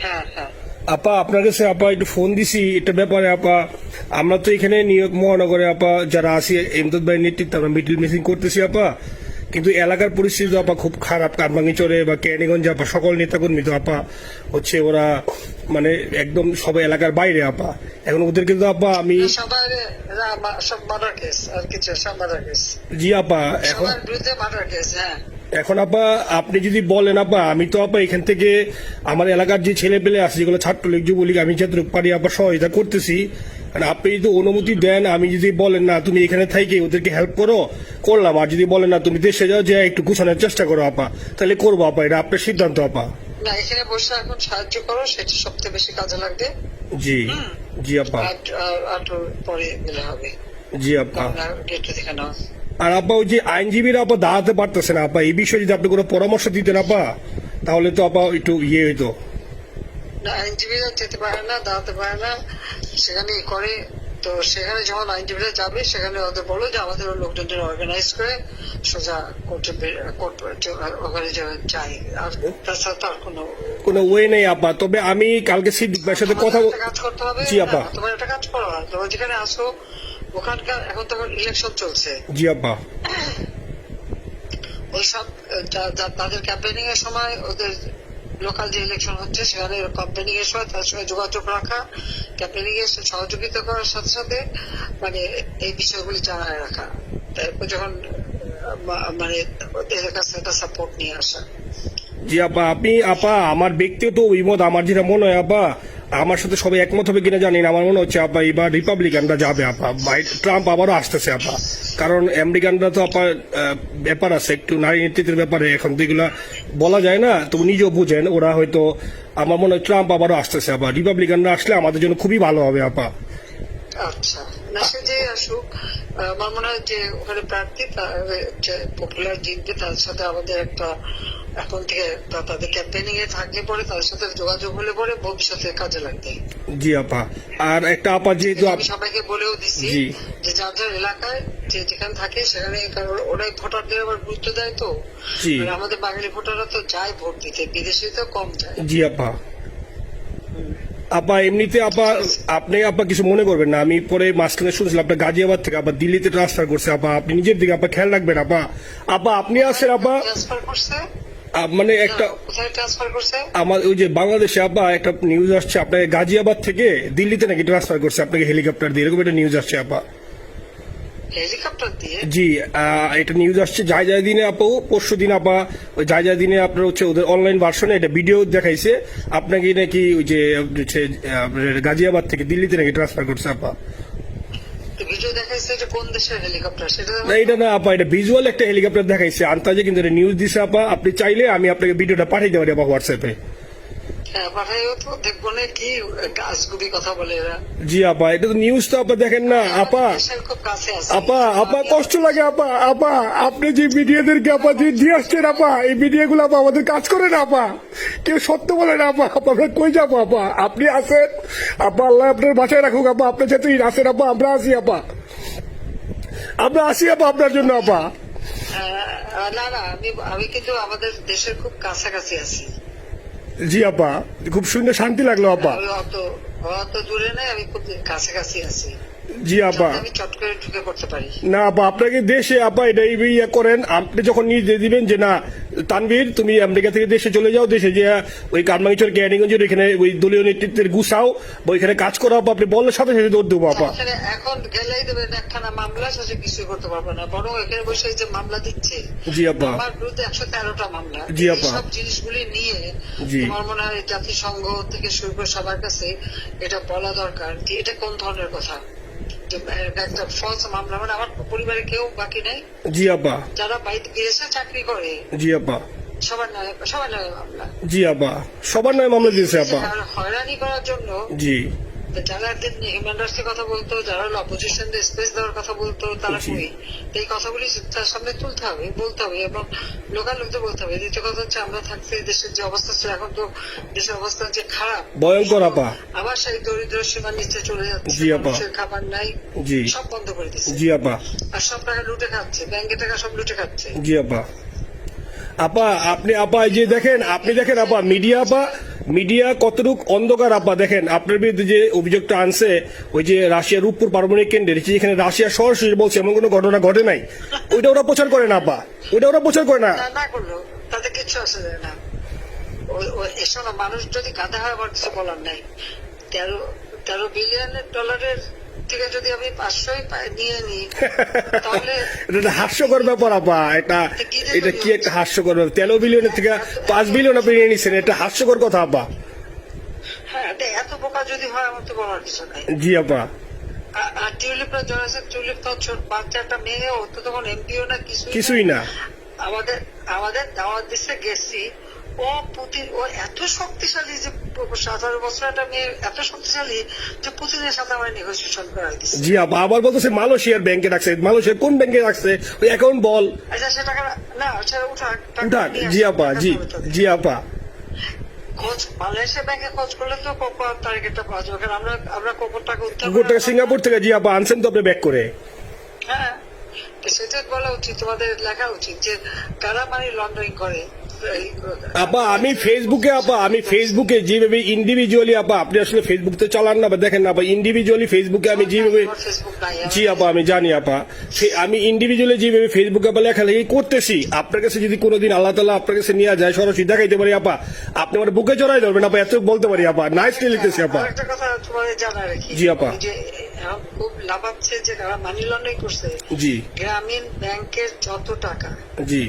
হ্যাঁ হ্যাঁ আপা আপনার কাছে আপা একটু ফোন দিছি এটা ব্যাপারে আপা। আমরা তো এখানে নিউ ইয়র্ক মহানগরে আপা যারা আছি এমদাদ ভাই নেতৃত্বে আমরা মিটিং মিটিং করতেছি আপা, কিন্তু এলাকার পরিস্থিতি তো আপা খুব খারাপ। কারবাঙ্গিচরে বা কেরানীগঞ্জে আপা সকল নেতাকর্মী তো আপা হচ্ছে ওরা মানে একদম সবাই এলাকার বাইরে আপা। এখন ওদের কিন্তু আপা আমি সবার সব মার্ডার কেস আর কিছু সব মার্ডার কেস জি আপা এখন সবার বিরুদ্ধে মার্ডার কেস। হ্যাঁ এখন আপা আপনি যদি বলেন আপা আমি তো আপা এখান থেকে আমার এলাকার যে ছেলে পেলে আছে যেগুলো ছাত্রলীগ যুবলীগ আমি যতটুকু পারি আপা সহায়তা করতেছি। মানে আপনি যদি অনুমতি দেন, আমি যদি বলেন না তুমি এখানে থাইকে ওদেরকে হেল্প করো করলাম, আর যদি বলেন না তুমি দেশে যাও যে একটু গুছানোর চেষ্টা করো আপা, তাহলে করবো আপা, এটা আপনার সিদ্ধান্ত আপা। না, এখানে বসে এখন সাহায্য করো, সেটা সবচেয়ে বেশি কাজে লাগবে। জি জি আপা। আর পরে গেলে হবে। জি আপা। গেটটা দেখে নাও। আর আপা ওই যে আইনজীবীরা আপা দাঁড়াতে পারতেছে না আপা, এই বিষয়ে যদি আপনি কোনো পরামর্শ দিতেন আপা তাহলে তো আপা একটু ইয়ে হইতো। না, আইনজীবীরা যেতে পারে না, দাঁড়াতে পারে না, সেখানে করে। তো সেখানে যখন আইনজীবীরা যাবে সেখানে ওদের বলো যে আমাদের লোকজনদের অর্গানাইজ করে সোজা ওখানে যাই। আর তাছাড়া তো আর কোনো ওয়ে নেই আপা। তবে আমি কালকে সিদ্দিক ভাইয়ের সাথে কথা কাজ করতে হবে। জি আপা। তোমার একটা কাজ করো, তোমরা যেখানে আসো ওখানকার এখন তো ইলেকশন চলছে। জি আপা। ওইসব তাদের ক্যাম্পেনিং এর সময় ওদের লোকাল যে ইলেকশন হচ্ছে সেখানে ক্যাম্পেনিং এর সময় তার সঙ্গে যোগাযোগ রাখা, ক্যাম্পেনিং এর সহযোগিতা করার সাথে সাথে মানে এই বিষয়গুলি জানায় রাখা, তারপর যখন মানে ওদের কাছে একটা সাপোর্ট নিয়ে আসা। জি আপা। আপনি আপা আমার ব্যক্তিগত অভিমত আমার যেটা মনে হয় আপা, আমার সাথে সবাই একমত হবে কিনা জানি না, আমার মনে হচ্ছে আপা এবার রিপাবলিকানরা যাবে আপা, ট্রাম্প আবারও আসতেছে আপা। কারণ আমেরিকানরা তো আপা ব্যাপার আছে একটু নারী নেতৃত্বের ব্যাপারে, এখন তো এগুলা বলা যায় না, তো নিজেও বুঝেন ওরা হয়তো, আমার মনে হয় ট্রাম্প আবারও আসতেছে আপা। রিপাবলিকানরা আসলে আমাদের জন্য খুবই ভালো হবে আপা। আচ্ছা, না সে যে আসুক, আমার মনে হয় যে ওখানে প্রার্থী পপুলার জিতবে, তার সাথে আমাদের একটা এখন থেকে তাদের ক্যাম্পেনিং এ থাকলে পরে তাদের সাথে যোগাযোগ হলে পরে ভবিষ্যতে কাজে লাগবে। জি আপা। আর একটা আপা যেহেতু আমি সবাইকে বলেও দিচ্ছি যে যার যার এলাকায় যে যেখানে থাকে সেখানে, কারণ ওরাই ভোটারদের আবার গুরুত্ব দেয়। তো আমাদের বাঙালি ভোটাররা তো যায় ভোট দিতে, বিদেশে তো কম যায়। জি আপা। আপা এমনিতে আপা আপনি আপা কিছু মনে করবেন না, আমি পরে মাঝখানে শুনছিলাম আপনার গাজিয়াবাদ থেকে আবার দিল্লিতে ট্রান্সফার করছে আপা, আপনি নিজের দিকে আপা খেয়াল রাখবেন আপা। আপা আপনি আসেন আপা, ট্রান্সফার করছে মানে একটা কোথায় ট্রান্সফার করছে আমার ওই যে বাংলাদেশে আপা একটা নিউজ আসছে আপনাকে গাজিয়াবাদ থেকে দিল্লিতে নাকি ট্রান্সফার করছে আপনাকে হেলিকপ্টার দিয়ে, এরকম একটা নিউজ আসছে আপা। হেলিকপ্টার দিয়ে? জি এটা নিউজ আসছে যায় দিনে আপা, পরশু দিন আপা ওই যায় দিনে আপনার হচ্ছে ওদের অনলাইন ভার্সনে এটা ভিডিও দেখাইছে আপনাকে নাকি ওই যে গাজিয়াবাদ থেকে দিল্লিতে নাকি ট্রান্সফার করছে আপা। ভিডিও দেখাইছে, এটা কোন দেশের হেলিকপ্টার সেটা? না এটা না আপা, এটা ভিজুয়াল একটা হেলিকপ্টার দেখাইছে আন্তাজে, কিন্তু এটা নিউজ দিছে আপা। আপনি চাইলে আমি আপনাকে ভিডিওটা পাঠিয়ে দেবো আপা হোয়াটসঅ্যাপে। হ্যাঁ পাঠাইও তো, দেখবো না কি গাছগুবি কথা বলে এরা। জি আপা, এটা তো নিউজ তো আপা দেখেন না আপা। খুব কাছে আছে আপা আপা কষ্ট লাগে আপা। আপা আপনি যে মিডিয়াদেরকে আপা দিয়ে আসছেন আপা, এই মিডিয়া গুলো আপা আমাদের কাজ করে না আপা, কেউ সত্য বলে না আপা। আপা আমরা কই যাবো আপা, আপনি আসেন আপা, আল্লাহ আপনার বাঁচায় রাখুক আপা, আপনি যেহেতু আসেন আপা, আমরা আসি আপা, আমরা আসি আপা আপনার জন্য আপা। না না, আমি কিন্তু আমাদের দেশের খুব কাছাকাছি আছি। জি আপা, খুব শুনে শান্তি লাগলো আপা। অত দূরে নেই, আমি খুব কাছাকাছি আছি। জি আপা। আমি চট করে ঢুকে পড়তে পারি না আপা, আপনাকে দেশে আপা এটা ইয়ে করেন, আপনি যখন নির্দেশ দিবেন যে না তানভীর তুমি আমেরিকা থেকে দেশে চলে যাও, দেশে যে ওই কারমাঙ্গিচর কেরানীগঞ্জের ওইখানে ওই দলীয় নেতৃত্বের গুছাও বা ওইখানে কাজ করো আপা, আপনি বললে সাথে সাথে দৌড় দেবো আপা। এখন গেলেই দেবেন একখানা মামলা, শেষে কিছু করতে পারবো না, বরং এখানে বসে যে মামলা দিচ্ছে। জি আপা। আমার বিরুদ্ধে 113টা মামলা। জি আপা। সব জিনিসগুলি নিয়ে আমার মনে হয় জাতিসংঘ থেকে শুরু করে সবার কাছে এটা বলা দরকার যে এটা কোন ধরনের কথা। একটা ফলস মামলা, মানে আমার পরিবারে কেউ বাকি নেই। জি আপা। যারা বিদেশে চাকরি করে জি আপা সবার নামে মামলা। জি আপা, সবার নয় মামলা দিয়েছে আপা। হয়রানি করার জন্য জি যারা হিউম্যান রাইটসের কথা বলতো, যারা অপোজিশন স্পেস দেওয়ার কথা বলতো, তারা কই? এই কথাগুলি তার সামনে তুলতে হবে, বলতে হবে, এবং লোকাল লোকদের বলতে হবে। দ্বিতীয় কথা হচ্ছে আমরা থাকতে দেশের যে অবস্থা ছিল, এখন তো দেশের অবস্থা যে খারাপ, ভয়ঙ্কর আপা। আবার সেই দরিদ্র সীমার নিচে চলে যাচ্ছে, মানুষের খাবার নাই, সব বন্ধ করে দিচ্ছে। জি আপা। আর সব টাকা লুটে খাচ্ছে, ব্যাংকের টাকা সব লুটে খাচ্ছে। জি আপা। আপা আপনি আপা এই যে দেখেন, আপনি দেখেন আপা, মিডিয়া কতটুক অন্ধকার আপা। দেখেন আপনার বিরুদ্ধে যে অভিযোগটা আনছে, ওই যে রাশিয়ার রূপপুর পারমাণবিক কেন্দ্রে, যেখানে রাশিয়া সরাসরি বলছে এমন কোনো ঘটনা ঘটে নাই, ওইটা ওরা প্রচার করে না আপা, ওইটা ওরা প্রচার করে না। না করলো তাতে কিচ্ছু আসে যায় না। এসব মানুষ যদি গাধা হয় আমার কিছু বলার নাই। 13 বিলিয়ন ডলারের থেকে যদি আমি 500 নিয়ে নিই তাহলে এটা হাস্যকর ব্যাপার আপা। এটা কি একটা হাস্যকর ব্যাপার? 13 বিলিয়নের থেকে 5 বিলিয়ন আপনি নিয়ে নিচ্ছেন, এটা হাস্যকর কথা আপা। হ্যাঁ, এত বোকা যদি হয় আমার তো বলার কিছু নাই। জি আপা। আর টিউলিপরা জড়াছে, টিউলিপ তো বাচ্চা একটা মেয়ে, ও তো তখন এমপিও না, কিছুই না। আমাদের দাওয়াত দিচ্ছে, গেছি। ও এত শক্তিশালী যে 17 বছর একটা মেয়ে এত শক্তিশালী যে পুতিনের সাথে আমার নেগোসিয়েশন করা দিচ্ছে। জি আপা, আবার বলতেছে মালয়েশিয়ার ব্যাংকে রাখছে। মালয়েশিয়ার কোন ব্যাংকে রাখছে? ওই অ্যাকাউন্ট বল। আচ্ছা সে টাকা না, উঠাক। জি আপা, জি আপা। খোঁজ মালয়েশিয়া ব্যাংকে খোঁজ করলে তো কোপার টার্গেটটা পাওয়া যাবে, কারণ আমরা কোপার টাকা সিঙ্গাপুর থেকে। জি আপা, আনছেন তো আপনি ব্যাক করে। হ্যাঁ, সেটা বলা উচিত, তোমাদের লেখা উচিত যে কারা মানি লন্ডারিং করে। আপা আমি ফেসবুকে যেভাবে ইন্ডিভিজুয়ালি আপা, আপনি আসলে ফেসবুক তো চালান না বা দেখেন না আপা, ইন্ডিভিজুয়ালি ফেসবুকে আমি যেভাবে, জি আপা আমি জানি আপা, আমি ইন্ডিভিজুয়ালি যেভাবে ফেসবুকে আপা লেখালেখি করতেছি, আপনার কাছে যদি কোনোদিন আল্লাহ তাআলা আপনার কাছে নিয়ে যায়, সরাসরি দেখাইতে পারি আপা, আপনি আমার বুকে জড়াই ধরবেন আপা, এত বলতে পারি আপা। নাইসলি লিখতেছি আপা। একটা কথা তোমাদের জানা রাখি, জি আপা। যে এখন খুব লাভ হচ্ছে যে যারা মানি লন্ডারিং করছে, জি গ্রামীণ ব্যাংকের যত টাকা জি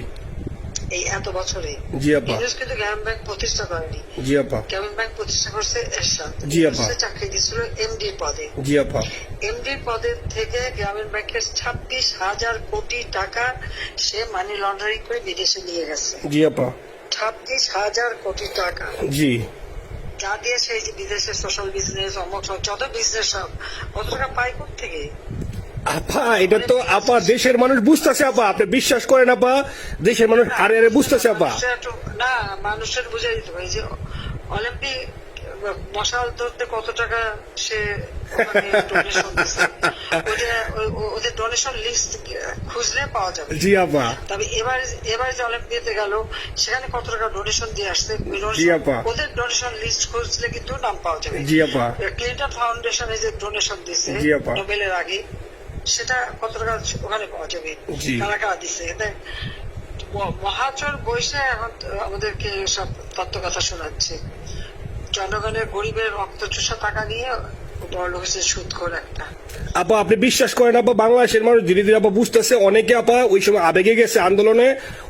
এই এত বছরে, জি আপা, কিন্তু গ্রামীণ ব্যাংক প্রতিষ্ঠা করেনি। জি আপা, গ্রামীণ ব্যাংক প্রতিষ্ঠা করছে এরশাদ। জি আপা। চাকরি দিচ্ছিল এমডির পদে। জি আপা। এমডির পদের থেকে গ্রামীণ ব্যাংকের 26,000 কোটি টাকা সে মানি লন্ডারিং করে বিদেশে নিয়ে গেছে। জি আপা। 26,000 কোটি টাকা। জি। যা দিয়ে সেই যে বিদেশে সোশ্যাল বিজনেস, অমক যত বিজনেস সব কত টাকা পায় থেকে। আপা এটা তো আপা দেশের মানুষ বুঝতেছে আপা, আপনি বিশ্বাস করেন আপা, দেশের মানুষ হারে হারে বুঝতেছে আপা। না, মানুষের বুঝাই দিতে পারে যে অলিম্পিক মশাল ধরতে কত টাকা সে ডোনেশন দিচ্ছে, ওদের ডোনেশন লিস্ট খুঁজলে পাওয়া যাবে। জি আপা। তবে এবার যে অলিম্পিয়াতে গেল সেখানে কত টাকা ডোনেশন দিয়ে আসছে, জি আপা। ওদের ডোনেশন লিস্ট খুঁজলে কিন্তু নাম পাওয়া যাবে। জি আপা। ক্লিন্টন ফাউন্ডেশনে যে ডোনেশন দিচ্ছে জি আপা, নোবেলের আগে, সেটা কত টাকা ওখানে পাওয়া যাবে, কারা কারা দিচ্ছে। মহাচর বৈশে এখন আমাদেরকে সব তত্ত্ব কথা শোনাচ্ছে, জনগণের গরিবের রক্ত চুষা টাকা নিয়ে বড় লোক হচ্ছে সুদখোর একটা। আপা আপনি বিশ্বাস করেন আপা, বাংলাদেশের মানুষ ধীরে ধীরে আপা বুঝতেছে। অনেকে আপা ওই সময় আবেগে গেছে আন্দোলনে,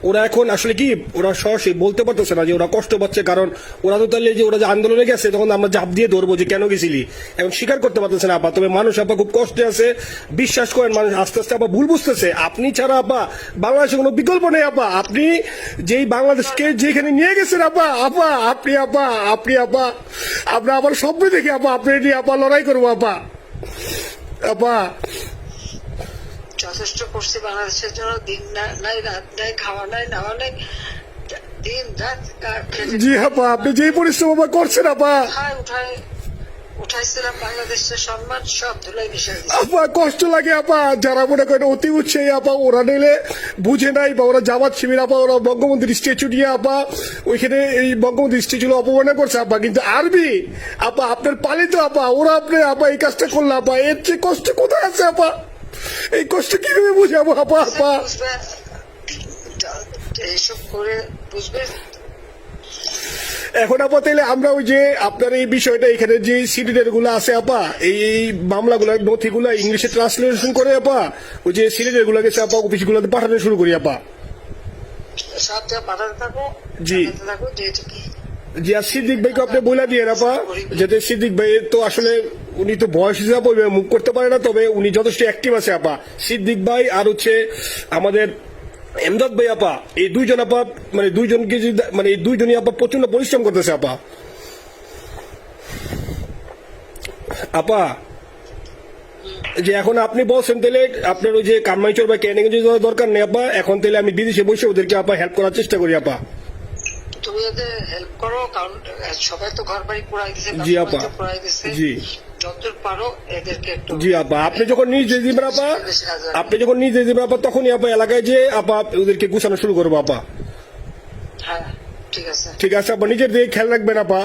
ওরা এখন আসলে কি, ওরা সরাসরি বলতে পারতেছে না যে ওরা কষ্ট পাচ্ছে, কারণ ওরা তো তাহলে যে ওরা যে আন্দোলনে গেছে তখন আমরা জাপ দিয়ে ধরবো যে কেন গেছিলি, এখন স্বীকার করতে পারতেছে না আপা। তবে মানুষ আপা খুব কষ্টে আছে, বিশ্বাস করেন মানুষ আস্তে আস্তে আপা ভুল বুঝতেছে। আপনি ছাড়া আপা বাংলাদেশের কোনো বিকল্প নেই আপা। আপনি যেই বাংলাদেশকে যেখানে নিয়ে গেছেন আপা, আপনি আবার স্বপ্ন দেখি আপা, আপনি নিয়ে আপা লড়াই করবো আপা। আপা যথেষ্ট করছে বাংলাদেশের জন্য, দিন নাই রাত নাই, খাওয়া নাই নাওয়া নাই, দিন রাত। জি আপা, আপনি যে পরিশ্রম করছেন আপা, উঠাইছিলাম বাংলাদেশের সম্মান সব ধুলাই মিশাই দিচ্ছে আপা। কষ্ট লাগে আপা, যারা মনে করেন অতি উৎসাহী আপা, ওরা নিলে বুঝে নাই বা ওরা জামাত শিবির আপা, ওরা বঙ্গবন্ধুর স্ট্যাচু নিয়ে আপা ওইখানে এই বঙ্গবন্ধুর স্ট্যাচু অপমানে করছে আপা। কিন্তু আরবি আপা আপনার পালিত আপা, ওরা আপনি আপা এই কাজটা করলো আপা, এর চেয়ে কষ্ট কোথায় আছে আপা? এই কষ্ট কিভাবে বুঝাবো আপা? এইসব করে বুঝবে। এখন আপা তাইলে আমরা ওই যে আপনার এই বিষয়টা, এখানে যে সিডিডের গুলো আছে আপা, এই মামলাগুলো নথিগুলো ইংলিশে ট্রান্সলেশন করে আপা, ওই যে সিডিডের গুলো গেছে আপা অফিস গুলোতে পাঠানো শুরু করি আপা। পাঠাতে থাকো। জি জি। আর সিদ্দিক ভাইকে আপনি বলে দিয়ে আপা, যাতে সিদ্দিক ভাই তো আসলে উনি তো বয়স হিসাবে মুভ করতে পারে না, তবে উনি যথেষ্ট অ্যাক্টিভ আছে আপা। সিদ্দিক ভাই আর হচ্ছে আমাদের এমদাদ ভাই আপা, এই দুইজন আপা মানে দুইজনকে মানে এই দুইজনই আপা প্রচন্ড পরিশ্রম করতেছে আপা। আপা যে এখন আপনি বলছেন তাহলে আপনার ওই যে কারমাইচর বা ক্যানিং যাওয়ার দরকার নেই আপা, এখন তাহলে আমি বিদেশে বসে ওদেরকে আপা হেল্প করার চেষ্টা করি আপা। তুমি এদের হেল্প করো, কারণ সবাই তো ঘর বাড়ি পুরাই দিছে। জি আপা। জি যতদূর পারো এদেরকে একটু। জি আপা, আপনি যখন নিজে দিবেন আপা, তখনই আপা এলাকায় যে আপা ওদেরকে গুছানো শুরু করবো আপা। হ্যাঁ ঠিক আছে। ঠিক আছে আপা, নিজের দিকে খেয়াল রাখবেন আপা।